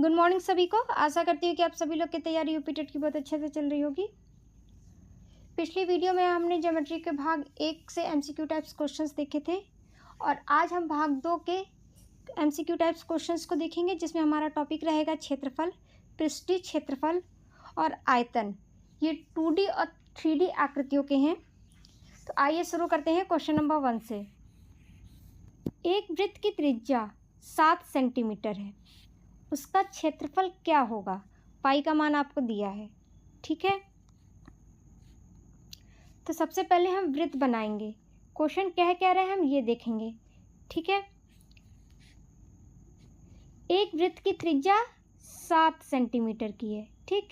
Good morning सभी को। आशा करती हूँ कि आप सभी लोग की तैयारी यूपी टेट की बहुत अच्छे से चल रही होगी। पिछली वीडियो में हमने ज्योमेट्री के भाग 1 से एमसीक्यू टाइप्स क्वेश्चंस देखे थे और आज हम भाग 2 के एमसीक्यू टाइप्स क्वेश्चंस को देखेंगे, जिसमें हमारा टॉपिक रहेगा क्षेत्रफल, पृष्ठीय क्षेत्रफल और आयतन। ये 2D और 3D आकृतियों के हैं। तो आइए शुरू करते हैं क्वेश्चन नंबर 1 से। एक वृत्त की त्रिज्या 7 सेंटीमीटर है, उसका क्षेत्रफल क्या होगा? पाई का मान आपको दिया है। ठीक है, तो सबसे पहले हम वृत्त बनाएंगे। क्वेश्चन कह रहे हैं हम ये देखेंगे। ठीक है, एक वृत्त की त्रिज्या 7 सेंटीमीटर की है। ठीक,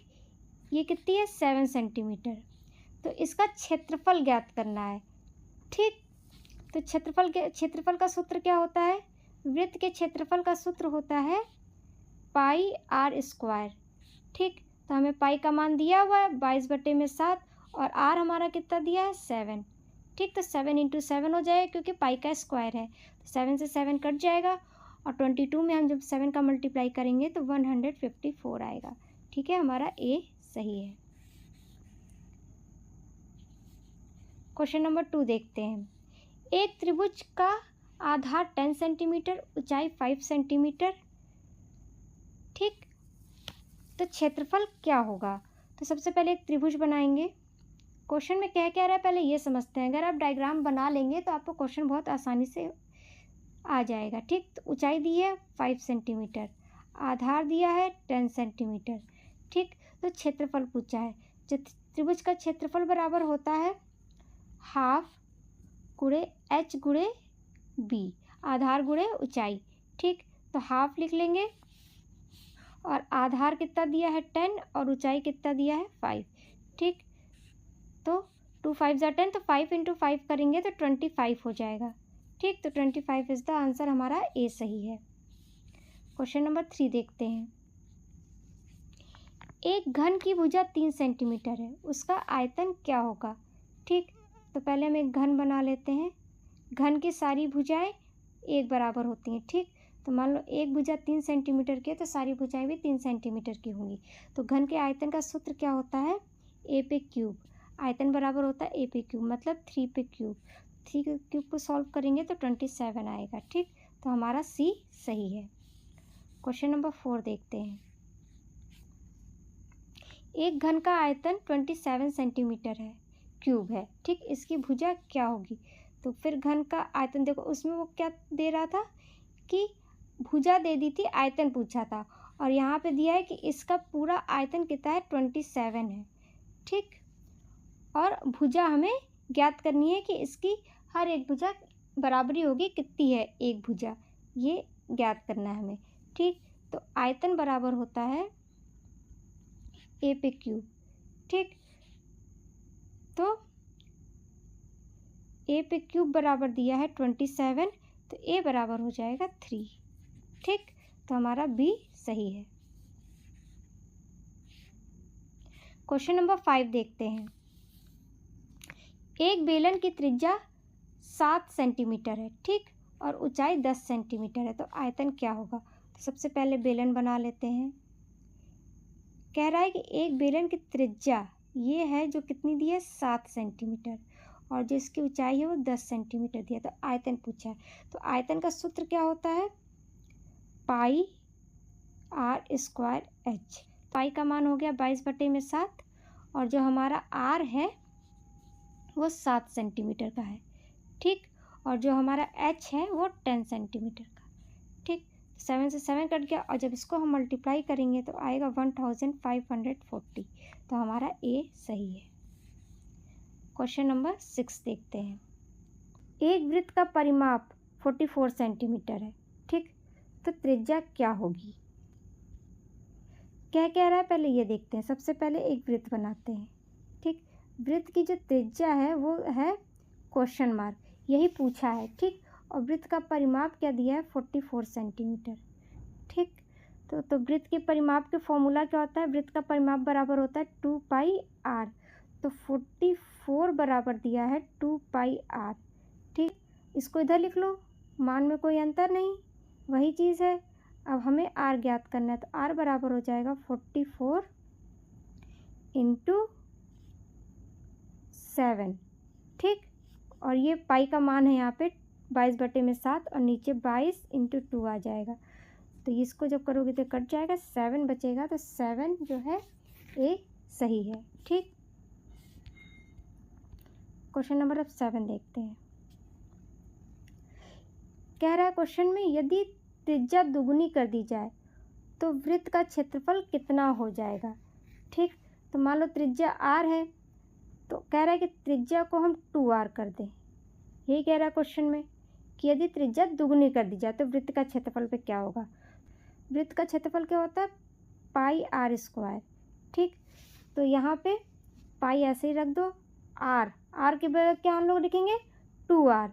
ये कितनी है? 7 सेंटीमीटर। तो इसका क्षेत्रफल ज्ञात करना है। ठीक, तो क्षेत्रफल का सूत्र क्या होता है? वृत्त के क्षेत्रफल का सूत्र होता है पाई आर स्क्वायर। ठीक, तो हमें पाई का मान दिया हुआ है 22/7 और आर हमारा कितना दिया है? 7। ठीक, तो 7 × 7 हो जाएगा क्योंकि पाई का स्क्वायर है। तो 7 से 7 कट जाएगा और 22 में हम जब 7 का मल्टीप्लाई करेंगे तो 154 आएगा। ठीक है, हमारा ए सही है। क्वेश्चन नंबर 2 देखते हैं। एक त्रिभुज का आधार 10 सेंटीमीटर, ऊंचाई 5 सेंटीमीटर। ठीक, तो क्षेत्रफल क्या होगा? तो सबसे पहले एक त्रिभुज बनाएंगे। क्वेश्चन में क्या रहा है पहले ये समझते हैं। अगर आप डायग्राम बना लेंगे तो आपको क्वेश्चन बहुत आसानी से आ जाएगा। ठीक, तो ऊंचाई दी है 5 सेंटीमीटर, आधार दिया है 10 सेंटीमीटर। ठीक, तो क्षेत्रफल पूछा है। त्रिभुज का क्षेत्रफल बराबर होता है हाफ गुणे h गुणे b, आधार गुणे ऊंचाई। ठीक, तो हाफ लिख लेंगे और आधार कितना दिया है 10 और ऊंचाई कितना दिया है 5। ठीक, तो 2 5 10, तो 5 × 5 करेंगे तो 25 हो जाएगा। ठीक, तो 25 इज द आंसर, हमारा ए सही है। क्वेश्चन नंबर 3 देखते हैं। एक घन की भुजा 3 सेंटीमीटर है, उसका आयतन क्या होगा? ठीक, तो पहले हम एक घन बना लेते हैं। घन की सारी भुजाएं एक बराबर होती हैं। ठीक, तो मान लो एक भुजा 3 सेंटीमीटर की है तो सारी भुजाएं भी 3 सेंटीमीटर की होंगी। तो घन के आयतन का सूत्र क्या होता है? ए पे क्यूब। आयतन बराबर होता है ए पे क्यूब, मतलब 3 पे क्यूब। 3 के क्यूब को सॉल्व करेंगे तो 27 आएगा। ठीक, तो हमारा सी सही है। क्वेश्चन नंबर 4 देखते हैं। एक घन का आयतन 27 सेंटीमीटर है, क्यूब है। ठीक, इसकी भुजा क्या होगी? तो फिर घन का आयतन देखो, उसमें वो क्या दे रहा था कि भुजा दे दी थी, आयतन पूछा था, और यहाँ पे दिया है कि इसका पूरा आयतन कितना है? 27 है। ठीक, और भुजा हमें ज्ञात करनी है कि इसकी हर एक भुजा बराबरी होगी कितनी है एक भुजा, ये ज्ञात करना है हमें। ठीक, तो आयतन बराबर होता है ए पे क्यूब। ठीक, तो ए पे क्यूब बराबर दिया है 27, तो ए बराबर हो जाएगा 3। ठीक, तो हमारा बी सही है। क्वेश्चन नंबर 5 देखते हैं। एक बेलन की त्रिज्या 7 सेंटीमीटर है। ठीक, और ऊंचाई 10 सेंटीमीटर है, तो आयतन क्या होगा? तो सबसे पहले बेलन बना लेते हैं। कह रहा है कि एक बेलन की त्रिज्या ये है जो कितनी दी है? 7 सेंटीमीटर, और जो इसकी ऊंचाई है वो 10 सेंटीमीटर दिया। तो आयतन पूछा है, तो आयतन का सूत्र क्या होता है? पाई आर स्क्वायर एच। पाई का मान हो गया 22/7 और जो हमारा आर है वो 7 सेंटीमीटर का है। ठीक, और जो हमारा एच है वो 10 सेंटीमीटर का। ठीक, 7 से 7 कट गया और जब इसको हम मल्टीप्लाई करेंगे तो आएगा 1540। तो हमारा ए सही है। क्वेश्चन नंबर 6 देखते हैं। एक वृत्त का परिमाप 44 सेंटीमीटर है। ठीक, तो त्रिज्या क्या होगी? क्या कह रहा है पहले ये देखते हैं। सबसे पहले एक वृत्त बनाते हैं। ठीक, वृत्त की जो त्रिज्या है वो है क्वेश्चन मार्क, यही पूछा है। ठीक, और वृत्त का परिमाप क्या दिया है? 44 सेंटीमीटर। ठीक, तो वृत्त के परिमाप के फॉर्मूला क्या होता है? वृत्त का परिमाप बराबर होता है 2 पाई आर। तो 44 बराबर दिया है 2 पाई आर। ठीक, इसको इधर लिख लो, मान में कोई अंतर नहीं, वही चीज़ है। अब हमें आर ज्ञात करना है, तो आर बराबर हो जाएगा 44 इंटू 7, ठीक। और ये पाई का मान है यहाँ पे 22/7 और नीचे 22 इंटू 2 आ जाएगा। तो इसको जब करोगे तो कट जाएगा, 7 बचेगा, तो 7 जो है ए सही है, ठीक। क्वेश्चन नंबर अब 7 देखते हैं। कह रहा है क्वेश्चन में, यदि त्रिज्या दुगुनी कर दी जाए तो वृत्त का क्षेत्रफल कितना हो जाएगा, ठीक। तो मान लो त्रिज्या आर है, तो कह रहा है कि त्रिज्या को हम 2r कर दें। यही कह रहा है क्वेश्चन में कि यदि त्रिज्या दुगुनी कर दी जाए तो वृत्त का क्षेत्रफल पे क्या होगा। वृत्त का क्षेत्रफल क्या होता है, पाई आर स्क्वायर, ठीक। तो यहाँ पे पाई ऐसे ही रख दो, आर के बजाय क्या हम लोग लिखेंगे 2r,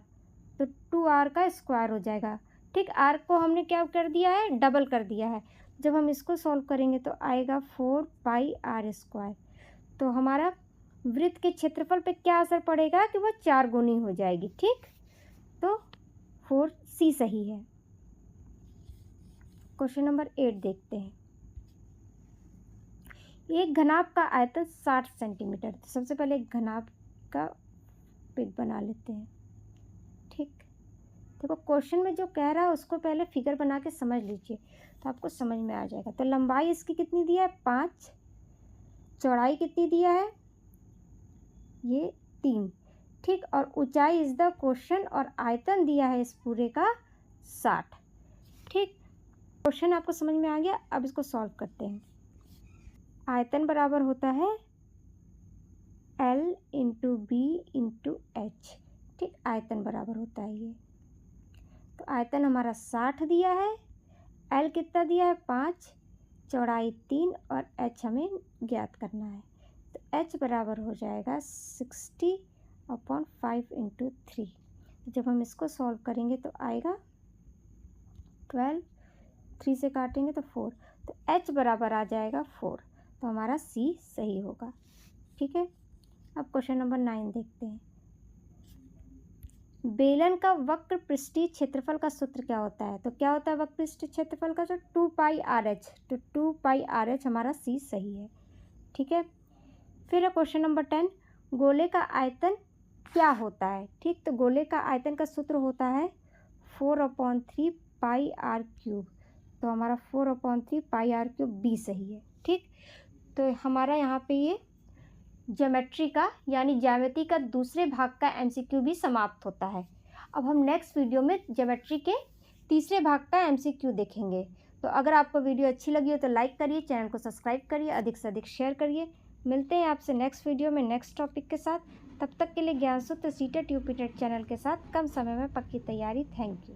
तो 2r का स्क्वायर हो जाएगा, ठीक। आर को हमने क्या कर दिया है, डबल कर दिया है। जब हम इसको सॉल्व करेंगे तो आएगा 4 पाई आर स्क्वायर। तो हमारा वृत्त के क्षेत्रफल पे क्या असर पड़ेगा कि वो 4 गुनी हो जाएगी, ठीक। तो 4C सही है। क्वेश्चन नंबर 8 देखते हैं। एक घनाभ का आयतन 60 सेंटीमीटर। तो सबसे पहले एक घनाभ का पिक बना लेते हैं, ठीक। देखो क्वेश्चन में जो कह रहा है उसको पहले फिगर बना के समझ लीजिए, तो आपको समझ में आ जाएगा। तो लंबाई इसकी कितनी दिया है, 5, चौड़ाई कितनी दिया है, ये 3, ठीक। और ऊंचाई इज द क्वेश्चन, और आयतन दिया है इस पूरे का 60, ठीक। क्वेश्चन आपको समझ में आ गया। अब इसको सॉल्व करते हैं। आयतन बराबर होता है L into B into H, ठीक। आयतन बराबर होता है ये। तो आयतन हमारा 60 दिया है, L कितना दिया है 5, चौड़ाई 3 और h हमें ज्ञात करना है। तो h बराबर हो जाएगा 60/5 इंटू 3। जब हम इसको सॉल्व करेंगे तो आएगा 12, 3 से काटेंगे तो 4, तो h बराबर आ जाएगा 4। तो हमारा C सही होगा, ठीक है। अब क्वेश्चन नंबर 9 देखते हैं। बेलन का वक्र पृष्ठीय क्षेत्रफल का सूत्र क्या होता है। तो क्या होता है वक्र पृष्ठीय क्षेत्रफल का, तो 2 पाई RH। तो 2 पाई RH हमारा C सही है, ठीक है। फिर है क्वेश्चन नंबर 10, गोले का आयतन क्या होता है, ठीक। तो गोले का आयतन का सूत्र होता है 4/3 पाई r क्यूब। तो हमारा 4/3 पाई r क्यूब B सही है, ठीक। तो हमारा यहाँ पे ये ज्योमेट्री का यानी ज्यामिति का दूसरे भाग का MCQ भी समाप्त होता है। अब हम नेक्स्ट वीडियो में ज्योमेट्री के तीसरे भाग का MCQ देखेंगे। तो अगर आपको वीडियो अच्छी लगी हो तो लाइक करिए, चैनल को सब्सक्राइब करिए, अधिक से अधिक शेयर करिए। मिलते हैं आपसे नेक्स्ट वीडियो में नेक्स्ट टॉपिक के साथ। तब तक के लिए ज्ञान सूत्र सीटेट यूपीटेट चैनल के साथ कम समय में पक्की तैयारी। Thank you.